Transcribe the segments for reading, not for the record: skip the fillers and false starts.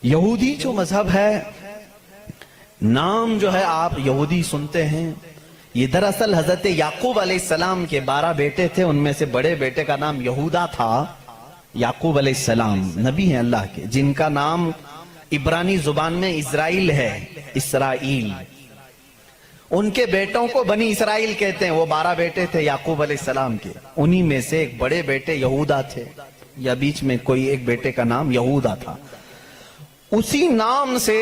یہودی جو مذہب ہے، نام جو ہے آپ یہودی سنتے ہیں، یہ دراصل حضرت یعقوب علیہ السلام کے 12 بیٹے تھے، ان میں سے بڑے بیٹے کا نام یہودا تھا۔ یعقوب علیہ السلام نبی ہیں اللہ کے، جن کا نام عبرانی زبان میں اسرائیل ہے، اسرائیل۔ ان کے بیٹوں کو بنی اسرائیل کہتے ہیں۔ وہ 12 بیٹے تھے یعقوب علیہ السلام کے، انہی میں سے ایک بڑے بیٹے یہودا تھے، یا بیچ میں کوئی ایک بیٹے کا نام یہودا تھا۔ اسی نام سے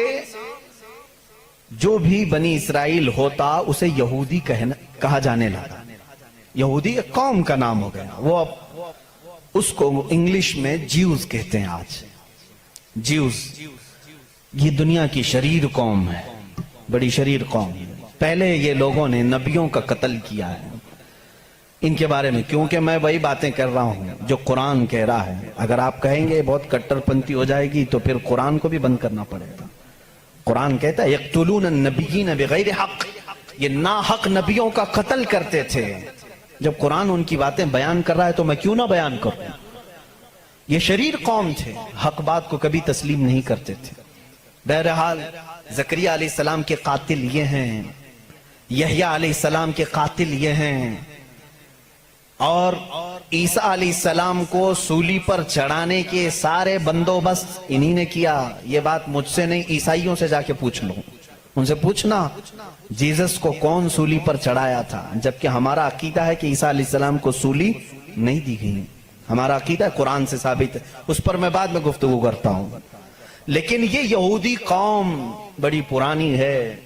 جو بھی بنی اسرائیل ہوتا اسے یہودی کہا جانے لگا۔ یہودی ایک قوم کا نام ہو گیا، وہ اب اس کو انگلش میں جیوز کہتے ہیں آج۔ جیوز یہ دنیا کی شریر قوم ہے، بڑی شریر قوم ہے۔ پہلے یہ لوگوں نے نبیوں کا قتل کیا ہے۔ ان کے بارے میں کیونکہ میں وہی باتیں کر رہا ہوں جو قرآن کہہ رہا ہے۔ اگر آپ کہیں گے بہت کٹر پنتھی ہو جائے گی تو پھر قرآن کو بھی بند کرنا پڑے گا۔ قرآن کہتا ہے یقتلون النبیین بغیر حق، یہ ناحق نبیوں کا قتل کرتے تھے۔ جب قرآن ان کی باتیں بیان کر رہا ہے تو میں کیوں نہ بیان کروں؟ یہ شریر قوم تھے، حق بات کو کبھی تسلیم نہیں کرتے تھے۔ بہرحال زکریا علیہ السلام کے قاتل یہ ہیں، یحییٰ علیہ السلام کے قاتل یہ ہیں، اور عیسیٰ علیہ السلام کو سولی پر چڑھانے کے سارے بندوبست انہی نے کیا۔ یہ بات مجھ سے نہیں، عیسائیوں سے جا کے پوچھ لو، ان سے پوچھنا جیزس کو کون سولی پر چڑھایا تھا، جبکہ ہمارا عقیدہ ہے کہ عیسیٰ علیہ السلام کو سولی نہیں دی گئی۔ ہمارا عقیدہ ہے، قرآن سے ثابت ہے، اس پر میں بعد میں گفتگو کرتا ہوں۔ لیکن یہ یہودی قوم بڑی پرانی ہے،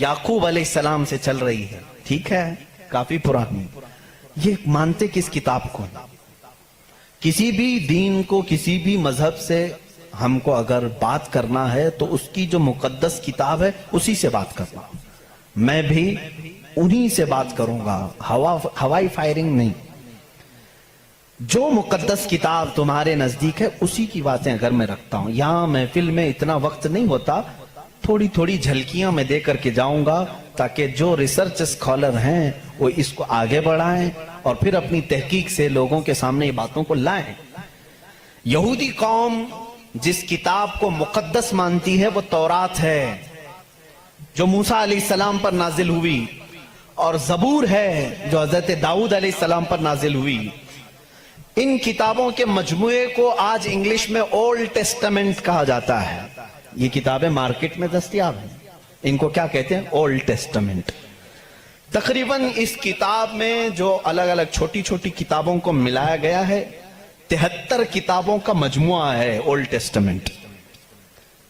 یعقوب علیہ السلام سے چل رہی ہے، ٹھیک ہے، کافی پرانی۔ یہ مانتے کس کتاب کو؟ کسی بھی دین کو، کسی بھی مذہب سے ہم کو اگر بات کرنا ہے تو اس کی جو مقدس کتاب ہے اسی سے بات کرنا۔ میں بھی انہی سے بات کروں گا، ہوائی فائرنگ نہیں۔ جو مقدس کتاب تمہارے نزدیک ہے اسی کی باتیں اگر میں رکھتا ہوں۔ یہاں محفل میں اتنا وقت نہیں ہوتا، تھوڑی تھوڑی جھلکیاں میں دے کر کے جاؤں گا تاکہ جو ریسرچ اسکالر ہیں وہ اس کو آگے بڑھائیں اور پھر اپنی تحقیق سے لوگوں کے سامنے یہ باتوں کو لائیں۔ یہودی قوم جس کتاب کو مقدس مانتی ہے وہ تورات ہے، جو موسیٰ علیہ السلام پر نازل ہوئی، اور زبور ہے جو حضرت داؤد علیہ السلام پر نازل ہوئی۔ ان کتابوں کے مجموعے کو آج انگلش میں اولڈ ٹیسٹمنٹ کہا جاتا ہے۔ یہ کتابیں مارکیٹ میں دستیاب ہیں، ان کو کیا کہتے ہیں؟ Old testament. تقریباً اس کتاب میں جو الگ الگ چھوٹی چھوٹی کتابوں کو ملایا گیا ہے 73 کتابوں کا مجموعہ ہے اولڈ ٹیسٹمنٹ۔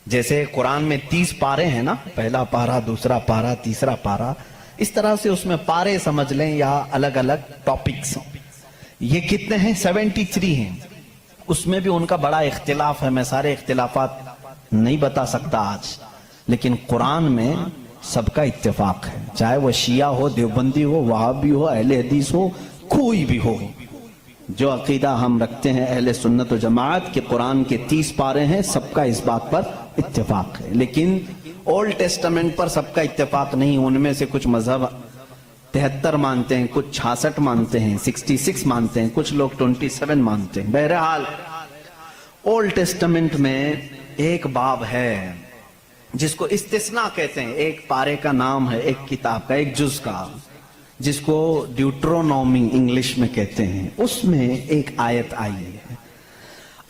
جیسے قرآن میں 30 پارے ہیں نا، پہلا پارہ، دوسرا پارہ، تیسرا پارہ، اس طرح سے اس میں پارے سمجھ لیں یا الگ الگ ٹاپکس۔ یہ کتنے ہیں؟ 73 ہیں۔ اس میں بھی ان کا بڑا اختلاف ہے، میں سارے اختلافات نہیں بتا سکتا آج، لیکن قرآن میں سب کا اتفاق ہے، چاہے وہ شیعہ ہو، دیوبندی ہو، وہابی ہو، اہل حدیث ہو، کوئی بھی ہو۔ جو عقیدہ ہم رکھتے ہیں اہل سنت و جماعت کہ قرآن کے 30 پارے ہیں، سب کا اس بات پر اتفاق ہے۔ لیکن اولڈ ٹیسٹمنٹ پر سب کا اتفاق نہیں، ان میں سے کچھ مذہب 73 مانتے ہیں، کچھ 66 مانتے ہیں، 66 مانتے ہیں، کچھ لوگ 27 مانتے ہیں۔ بہرحال اولڈ ٹیسٹمنٹ میں ایک باب ہے جس کو استثناء کہتے ہیں، ایک پارے کا نام ہے، ایک کتاب کا، ایک جز کا، جس کو ڈیوٹرونومی انگلش میں کہتے ہیں۔ اس میں ایک آیت آئی ہے۔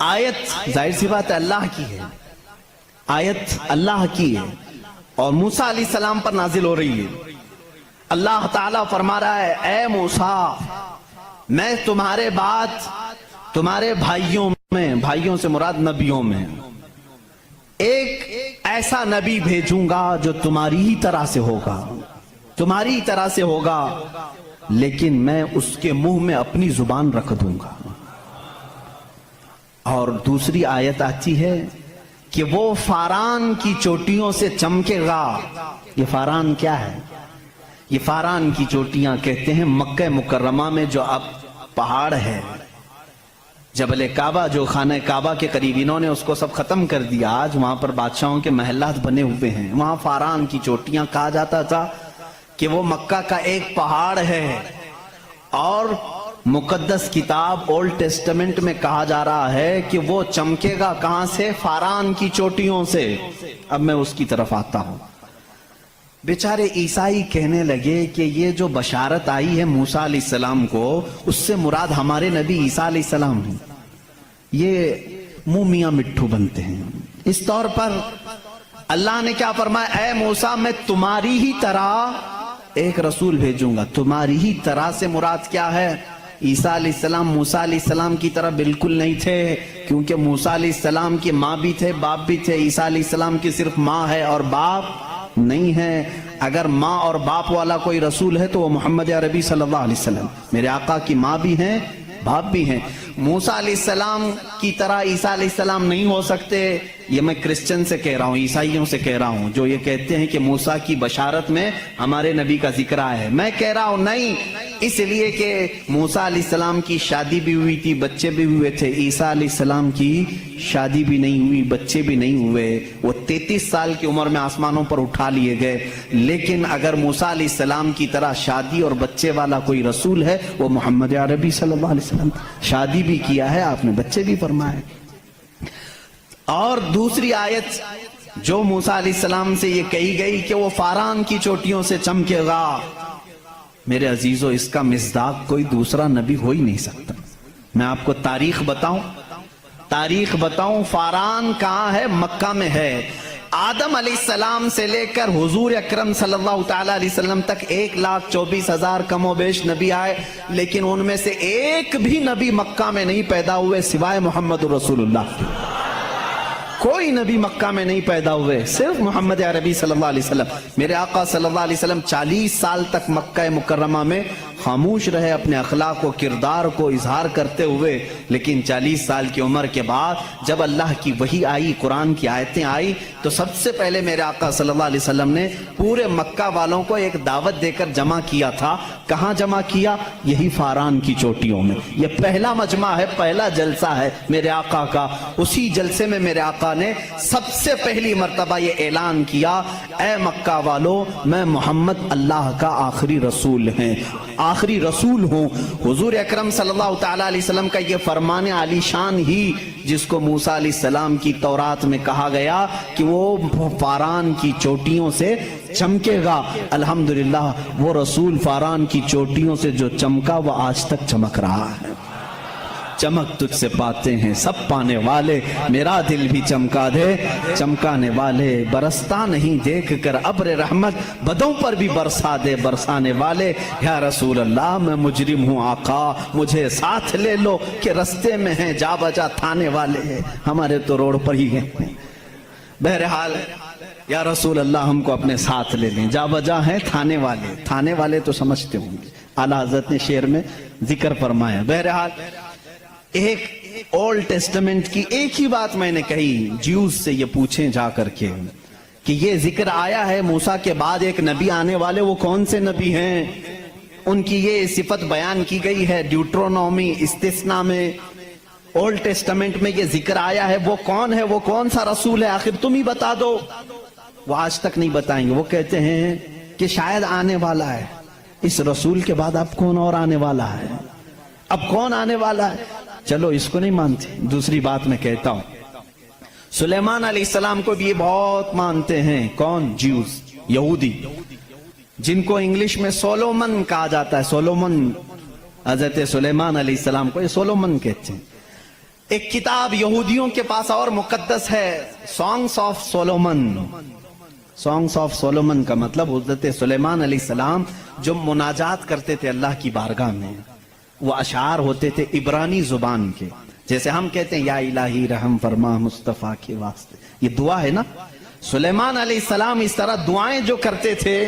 آیت ظاہر سی بات ہے اللہ کی ہے، آیت اللہ کی ہے اور موسیٰ علیہ السلام پر نازل ہو رہی ہے۔ اللہ تعالیٰ فرما رہا ہے، اے موسیٰ، میں تمہارے بعد تمہارے بھائیوں میں، بھائیوں سے مراد نبیوں میں، ایک ایسا نبی بھیجوں گا جو تمہاری ہی طرح سے ہوگا، تمہاری طرح سے ہوگا، لیکن میں اس کے منہ میں اپنی زبان رکھ دوں گا۔ اور دوسری آیت آتی ہے کہ وہ فاران کی چوٹیوں سے چمکے گا۔ یہ فاران کیا ہے؟ یہ فاران کی چوٹیاں کہتے ہیں مکہ مکرمہ میں جو اب پہاڑ ہے، جبل کعبہ، جو خانہ کعبہ کے قریب، انہوں نے اس کو سب ختم کر دیا، آج وہاں پر بادشاہوں کے محلات بنے ہوئے ہیں۔ وہاں فاران کی چوٹیاں کہا جاتا تھا کہ وہ مکہ کا ایک پہاڑ ہے، اور मुकद्दस किताब ओल्ड टेस्टामेंट में कहा जा रहा है कि वो चमकेगा कहां से? फारान की चोटियों से। अब मैं उसकी तरफ आता हूं। बेचारे ईसाई कहने लगे कि ये जो बशारत आई है मूसा अलैहिस्सलाम को, उससे मुराद हमारे नबी ईसा अलैहिस्सलाम हैं। ये मुंह मियां मिट्ठू बनते हैं। इस तौर पर अल्लाह ने क्या फरमाया? ऐ मूसा, मैं तुम्हारी ही तरह एक रसूल भेजूंगा। तुम्हारी ही तरह से मुराद क्या है? ईसा अलैहिस्सलाम मूसा अलैहिस्सलाम की तरह बिल्कुल नहीं थे, क्योंकि मूसा अलैहिस्सलाम की माँ भी थे, बाप भी थे। ईसा अलैहिस्सलाम की सिर्फ माँ है और बाप नहीं है। अगर माँ और बाप वाला कोई रसूल है तो वो मोहम्मद अरबी सल्लल्लाहु अलैहि वसल्लम, मेरे आका की माँ भी हैं, बाप भी हैं। मूसा अलैहिस्सलाम की तरह ईसा अलैहिस्सलाम नहीं हो सकते। ये मैं क्रिश्चियन से कह रहा हूँ, ईसाइयों से कह रहा हूँ, जो ये कहते हैं कि मूसा की बशारत में हमारे नबी का जिक्र आया है। मैं कह रहा हूँ नहीं, इसलिए कि मूसा अलैहिस्सलाम की शादी भी हुई थी, बच्चे भी हुए थे। ईसा अलैहिस्सलाम की शादी भी नहीं हुई, बच्चे भी नहीं हुए। वो 33 साल की उम्र में आसमानों पर उठा लिए गए। लेकिन अगर मूसा अलैहिस्सलाम की तरह शादी और बच्चे वाला कोई रसूल है, वो मोहम्मद अरबी सल्लल्लाहु अलैहि वसल्लम। शादी भी किया है आपने, बच्चे भी फरमाए। और दूसरी आयत जो मूसा अलैहिस्सलाम से ये कही गई कि वो फारान की चोटियों से चमकेगा, मेरे अजीजों, इसका मिस्दाक कोई दूसरा नबी हो ही नहीं सकता। मैं आपको तारीख बताऊं, फारान कहां है? मक्का में है। आदम अलैहिस्सलाम से लेकर हुजूर अकरम सल्लल्लाहु ताला अलैहि वसल्लम तक 1,24,000 कमोबेश नबी आए, लेकिन उनमें से एक भी नबी मक्का में नहीं पैदा हुए सिवाय मोहम्मद रसूलुल्लाह। कोई नबी मक्का में नहीं पैदा हुए, सिर्फ मोहम्मद अरबी सल्लल्लाहु अलैहि वसल्लम। मेरे आका सल्लल्लाहु अलैहि वसल्लम 40 साल तक मक्का मुकर्रमा में खामोश रहे, अपने अखलाक व किरदार को इजहार करते हुए। लेकिन 40 साल की उम्र के बाद जब अल्लाह की वही आई, कुरान की आयतें आई, तो सबसे पहले मेरे आका सल्लल्लाहु अलैहि वसल्लम ने पूरे मक्का वालों को एक दावत देकर जमा किया था। कहां जमा किया? यही फारान की चोटियों में। यह पहला मजमा है, पहला जलसा है मेरे आका का। उसी जलसे में मेरे आका ने सबसे पहली मर्तबा ये ऐलान किया, ऐ मक्का वालों, मैं मोहम्मद अल्लाह का आखिरी रसूल हूँ। हुजूर अकरम सल्लल्लाहु ताला अलैहि वसल्लम का ये फरमान आलीशान ही, जिसको मूसा अलैहिस्सलाम की तौरात में कहा गया कि वो फारान की चोटियों से चमकेगा, अल्हम्दुलिल्लाह वो रसूल फारान की चोटियों से जो चमका वो आज तक चमक रहा है। चमक तुझसे पाते हैं सब पाने वाले, मेरा दिल भी चमका दे चमकाने वाले। बरसता नहीं देख कर अब्र रहमत, बदों पर भी बरसा दे बरसाने वाले। या रसूल अल्लाह, मैं मुजरिम हूँ आका, मुझे साथ ले लो कि रस्ते में हैं जा बजा थाने वाले। हमारे तो रोड पर ही हैं। बहरहाल या रसूल अल्लाह, हमको अपने साथ ले लें, जा बजा हैं थाने वाले तो समझते होंगे। आला हज़रत ने शेर में जिक्र फरमाया। बहरहाल एक ओल्ड टेस्टामेंट की एक ही बात मैंने कही, ज्यूज से ये पूछें जा करके कि ये जिक्र आया है मूसा के बाद एक नबी आने वाले, वो कौन से नबी हैं? उनकी ये सिफत बयान की गई है ड्यूट्रोनॉमी इस्तिस्ना में। ओल्ड टेस्टामेंट में ये जिक्र आया है, वो कौन है? वो कौन सा रसूल है? आखिर तुम ही बता दो। वो आज तक नहीं बताएंगे। वो कहते हैं कि शायद आने वाला है, इस रसूल के बाद अब कौन और आने वाला है? अब कौन आने वाला है? चलो इसको नहीं मानते। दूसरी बात मैं कहता हूं, सुलेमान अलैहिस्सलाम को भी ये बहुत मानते हैं। कौन? ज्यूज, यहूदी, जिनको इंग्लिश में सोलोमन कहा जाता है। सोलोमन, हजरत सुलेमान अलैहिस्सलाम को ये सोलोमन कहते हैं। एक किताब यहूदियों के पास और मुकद्दस है, songs of Solomon. Songs of Solomon का मतलब हजरत सुलेमान अलैहिस्सलाम जो मुनाजात करते थे अल्लाह की बारगाह में, वो अशार होते थे इब्रानी जुबान के। जैसे हम कहते हैं या इलाही रहम फरमा मुस्तफा के वास्ते, ये दुआ है ना। सुलेमान अलैहिस्सलाम इस तरह दुआएं जो करते थे,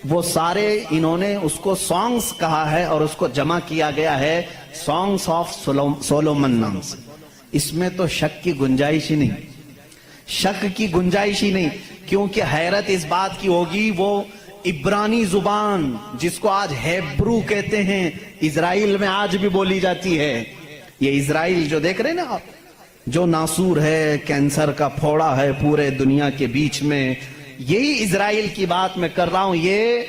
वो सारे इन्होंने उसको सॉन्ग्स कहा है और उसको जमा किया गया है सॉन्ग्स ऑफ सोलोमन नाम से। इसमें तो शक की गुंजाइश ही नहीं, क्योंकि हैरत इस बात की होगी, वो इब्रानी जुबान जिसको आज हेब्रू कहते हैं, इजराइल में आज भी बोली जाती है। ये इजराइल जो देख रहे हैं ना आप, जो नासूर है, कैंसर का फोड़ा है पूरे दुनिया के बीच में, यही इजराइल की बात मैं कर रहा हूं। ये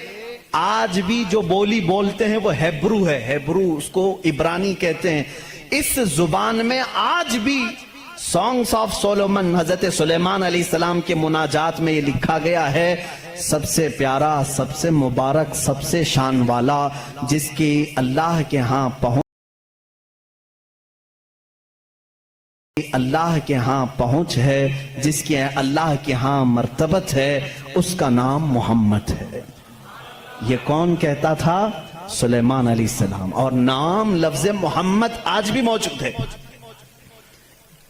आज भी जो बोली बोलते हैं वो हेब्रू है, हेब्रू उसको इब्रानी कहते हैं। इस जुबान में आज भी सॉन्ग्स ऑफ सोलोमन हजरत सुलेमान अलैहिस्सलाम के मुनाजात में ये लिखा गया है, सबसे प्यारा, सबसे मुबारक, सबसे शान वाला, जिसकी अल्लाह के यहाँ पहुंच है, जिसकी अल्लाह के यहाँ मर्तबत है, उसका नाम मोहम्मद है। ये कौन कहता था? सुलेमान अलैहिस्सलाम। और नाम लफ्ज मोहम्मद आज भी मौजूद है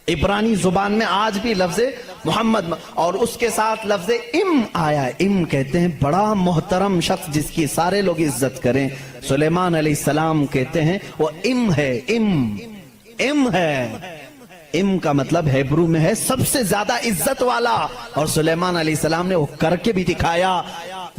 इब्रानी जुबान में, आज भी लफ्ज मोहम्मद, और उसके साथ लफ्ज इम आया। इम कहते हैं बड़ा मोहतरम शख्स जिसकी सारे लोग इज्जत करें। सुलेमान अलैहिस्सलाम कहते हैं वो इम है, इम है। इम का मतलब हेब्रू में है सबसे ज्यादा इज्जत वाला। और सुलेमान अलैहिस्सलाम ने वो करके भी दिखाया।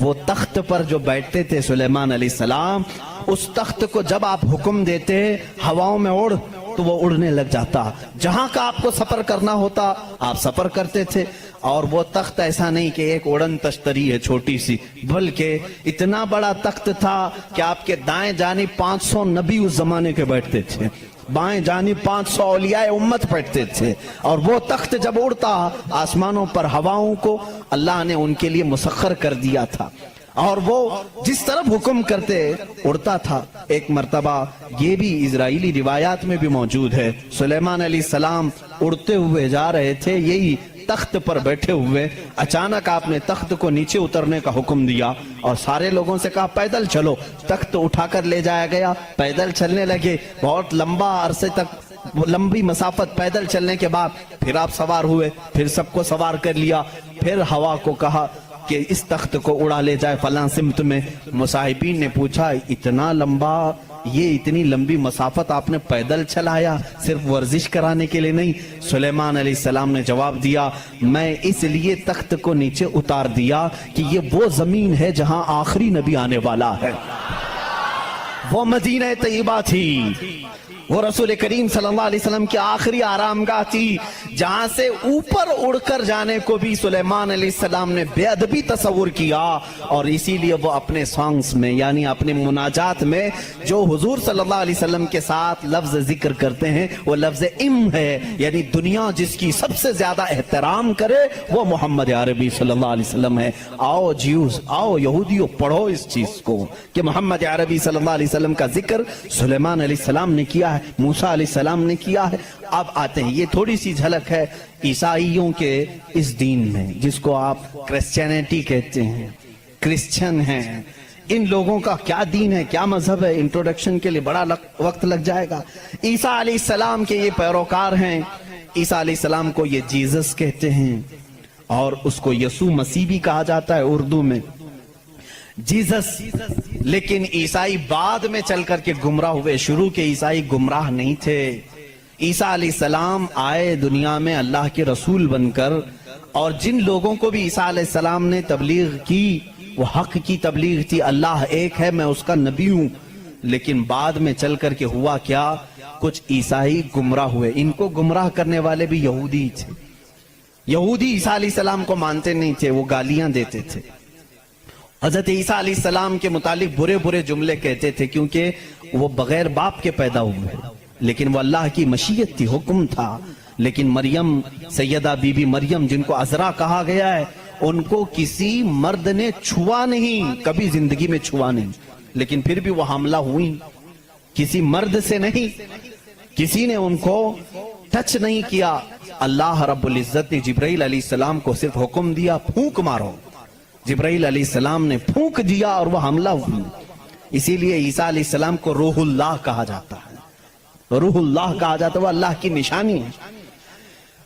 वो तख्त पर जो बैठते थे सुलेमान अलैहिस्सलाम, उस तख्त को जब आप हुक्म देते हवाओं में उड़, तो वो उड़ने लग जाता। जहां का आपको सफर करना होता आप सफर करते थे। और वो तख्त ऐसा नहीं कि एक उड़न तश्तरी है छोटी सी, बल्कि इतना बड़ा तख्त था कि आपके दाएं जानिब 500 नबी उस जमाने के बैठते थे, बाएं जानिब 500 औलियाए उम्मत बैठते थे। और वो तख्त जब उड़ता, आसमानों पर हवाओं को अल्लाह ने उनके लिए मुसख्खर कर दिया था, और वो जिस तरफ हुक्म करते उड़ता था। एक मर्तबा ये भी इजराइली रिवायात में भी मौजूद है, सुलेमान अलैहिस्सलाम उड़ते हुए जा रहे थे, यही तख्त पर बैठे हुए, अचानक आपने तख्त को नीचे उतरने का हुक्म दिया और सारे लोगों से कहा पैदल चलो। तख्त उठाकर ले जाया गया, पैदल चलने लगे। बहुत लंबा अरसे तक, लंबी मसाफत पैदल चलने के बाद फिर आप सवार हुए, फिर सबको सवार कर लिया, फिर हवा को कहा कि इस तख्त को उड़ा ले जाए फलां सिमत में। मुसाहिबीन ने पूछा इतना लंबा, ये इतनी लंबी मसाफत आपने पैदल चलाया, सिर्फ वर्जिश कराने के लिए नहीं? सुलेमान अलैहिस्सलाम ने जवाब दिया, मैं इसलिए तख्त को नीचे उतार दिया कि ये वो जमीन है जहां आखिरी नबी आने वाला है। वो मदीना तैयबा थी, वो रसूल करीम सल्लल्लाहु अलैहि वसल्लम की आखिरी आरामगाह थी, जहां से ऊपर उड़कर जाने को भी सुलेमान अलैहिस्सलाम ने बेअदबी तस्वुर किया। और इसीलिए वो अपने सॉन्ग्स में, यानी अपने मुनाजात में, जो हुजूर सल्लल्लाहु अलैहि वसल्लम के साथ लफ्ज जिक्र करते हैं, वो लफ्ज इम है। यानी दुनिया जिसकी सबसे ज्यादा एहतराम करे वो मोहम्मद अरबी सल्लल्लाहु अलैहि वसल्लम है। आओ ज्यूस, आओ यहूदियों, पढ़ो इस चीज को कि मोहम्मद अरबी सल्लल्लाहु अलैहि वसल्लम का जिक्र सुलेमान अलैहिस्सलाम ने किया है, मूसा अलैहिस्सलाम ने किया है। अब आते हैं, ये थोड़ी सी झलक है ईसाइयों के इस दीन में, जिसको आप क्रिश्चियनिटी कहते हैं, क्रिश्चियन हैं। इन लोगों का क्या दीन है, क्या मजहब है, इंट्रोडक्शन के लिए बड़ा वक्त लग जाएगा। ईसा अलैहिस्सलाम के ये पैरोकार हैं। ईसा अलैहिस्सलाम को ये जीसस कहते हैं और उसको यसू मसीह भी कहा जाता है उर्दू में, जीसस। लेकिन ईसाई बाद में चल करके गुमराह हुए, शुरू के ईसाई गुमराह नहीं थे। ईसा अलैहिस्सलाम आए दुनिया में अल्लाह के रसूल बनकर, और जिन लोगों को भी ईसा अलैहिस्सलाम ने तबलीग की वो हक की तबलीग थी, अल्लाह एक है, मैं उसका नबी हूं। लेकिन बाद में चल करके हुआ क्या, कुछ ईसाई गुमराह हुए। इनको गुमराह करने वाले भी यहूदी थे। यहूदी ईसा अलैहिस्सलाम को मानते नहीं थे, वो गालियां देते थे, हजरत ईसा अलैहिस्सलाम के मुतालिक बुरे बुरे जुमले कहते थे, क्योंकि वो बगैर बाप के पैदा हुए। लेकिन वो अल्लाह की मशीयत थी, हुक्म था। लेकिन मरियम, सैयदा बीबी मरियम, जिनको अजरा कहा गया है, उनको किसी मर्द ने छुआ नहीं, कभी जिंदगी में छुआ नहीं। लेकिन फिर भी वो हमला हुई, किसी मर्द से नहीं, किसी ने उनको टच नहीं किया। अल्लाह रब्बुल इज्जत ने जिब्राइल अलैहिस्सलाम को सिर्फ हुक्म दिया, फूंक मारो। जिब्राइल अलैहिस्सलाम ने फूंक दिया और वह हमला हुआ। इसीलिए ईसा अलैहिस्सलाम को रूहुल्लाह कहा जाता है, रूहुल्लाह कहा जाता है, वह अल्लाह की निशानी है।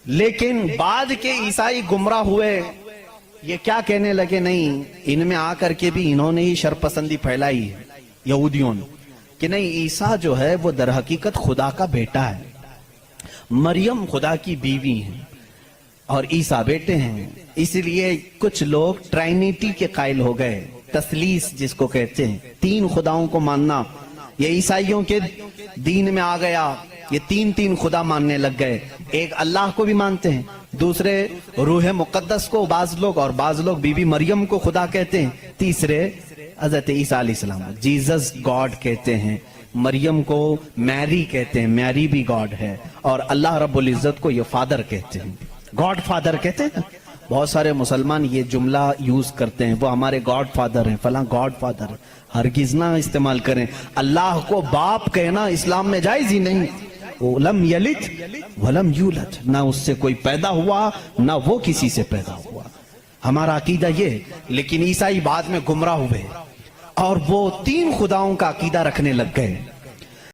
लेकिन बाद के ईसाई गुमराह हुए, ये क्या कहने लगे, नहीं, इनमें आकर के भी इन्होंने ही शरपसंदी फैलाई है यहूदियों ने, कि नहीं, ईसा जो है वो दर हकीकत खुदा का बेटा है, मरियम खुदा की बीवी है और ईसा बेटे हैं। इसलिए कुछ लोग ट्राइनिटी के कायल हो गए, तसलीस जिसको कहते हैं, तीन खुदाओं को मानना, ये ईसाइयों के दीन में आ गया। ये तीन तीन खुदा मानने लग गए। एक अल्लाह को भी मानते हैं, दूसरे रूह मुकद्दस को बाज लोग, और बाज लोग बीबी मरियम को खुदा कहते हैं, तीसरे حضرت عیسیٰ علیہ السلام جیزس گاڈ کہتے ہیں، مریم کو میری کہتے ہیں، میری بھی گاڈ ہے، اور اللہ رب العزت کو یہ فادر کہتے ہیں، گاڈ فادر کہتے ہیں۔ بہت سارے مسلمان یہ جملہ یوز کرتے ہیں، وہ ہمارے گاڈ فادر ہیں، فلاں گاڈ فادر ہے، ہرگز نہ استعمال کریں۔ اللہ کو باپ کہنا اسلام میں جائز ہی نہیں۔ لم یلد ولم یولد، نہ اس سے کوئی پیدا ہوا نہ وہ کسی سے پیدا ہوا، ہمارا عقیدہ یہ۔ لیکن عیسائی بعد میں گمراہ ہوئے اور وہ 3 خداؤں کا عقیدہ رکھنے لگ گئے۔